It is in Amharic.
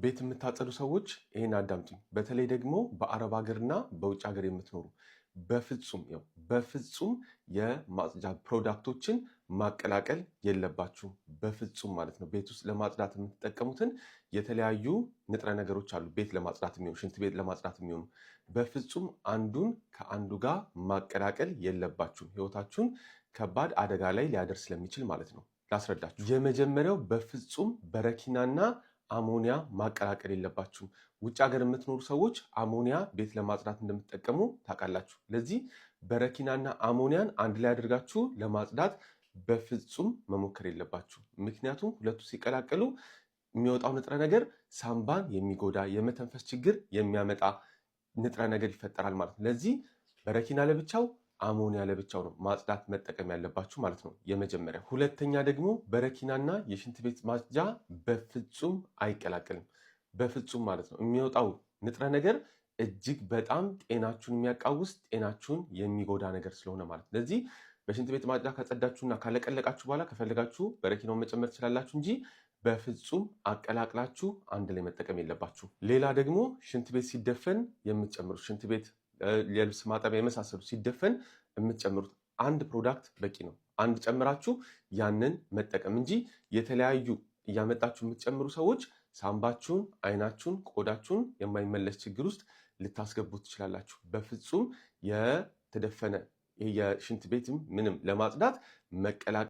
ቤት የምታጸዱ ሰዎች ይሄን አዳምጡኝ። በተለይ ደግሞ በአረብ ሀገርና በውጭ ሀገር የምትኖሩ በፍጹም የማጽጃ ፕሮዳክቶችን ማቀላቀል የለባችሁም። በፍጹም ማለት ነው። ቤት ውስጥ ለማጽዳት የምትጠቀሙትን የተለያዩ ንጥረ ነገሮች አሉ። ቤት ለማጽዳት የሚሆኑ፣ ሽንት ቤት ለማጽዳት የሚሆኑ፣ በፍጹም አንዱን ከአንዱ ጋር ማቀላቀል የለባችሁም። ህይወታችሁን ከባድ አደጋ ላይ ሊያደርስ ስለሚችል ማለት ነው። ላስረዳችሁ። የመጀመሪያው በፍጹም በረኪናና አሞኒያ ማቀላቀል የለባችሁም። ውጭ ሀገር የምትኖሩ ሰዎች አሞኒያ ቤት ለማጽዳት እንደምትጠቀሙ ታውቃላችሁ። ለዚህ በረኪናና አሞኒያን አንድ ላይ አድርጋችሁ ለማጽዳት በፍጹም መሞከር የለባችሁ። ምክንያቱም ሁለቱ ሲቀላቀሉ የሚወጣው ንጥረ ነገር ሳምባን የሚጎዳ የመተንፈስ ችግር የሚያመጣ ንጥረ ነገር ይፈጠራል ማለት ነው። ለዚህ በረኪና ለብቻው አሞኒያ ለብቻው ነው ማጽዳት መጠቀም ያለባችሁ ማለት ነው። የመጀመሪያ። ሁለተኛ ደግሞ በረኪናና የሽንት ቤት ማጽጃ በፍጹም አይቀላቀልም። በፍጹም ማለት ነው። የሚወጣው ንጥረ ነገር እጅግ በጣም ጤናችሁን የሚያቃውስ ጤናችሁን የሚጎዳ ነገር ስለሆነ ማለት ነው። ለዚህ በሽንት ቤት ማጽጃ ካጸዳችሁና ካለቀለቃችሁ በኋላ ከፈለጋችሁ በረኪናውን መጨመር ትችላላችሁ እንጂ በፍጹም አቀላቅላችሁ አንድ ላይ መጠቀም የለባችሁ። ሌላ ደግሞ ሽንት ቤት ሲደፈን የምትጨምሩት ሽንት ቤት የልብስ ማጠቢያ የመሳሰሉ ሲደፈን የምትጨምሩት አንድ ፕሮዳክት በቂ ነው። አንድ ጨምራችሁ ያንን መጠቀም እንጂ የተለያዩ እያመጣችሁ የምትጨምሩ ሰዎች ሳምባችሁን፣ አይናችሁን፣ ቆዳችሁን የማይመለስ ችግር ውስጥ ልታስገቡ ትችላላችሁ። በፍጹም የተደፈነ የሽንት ቤትም ምንም ለማጽዳት መቀላቀል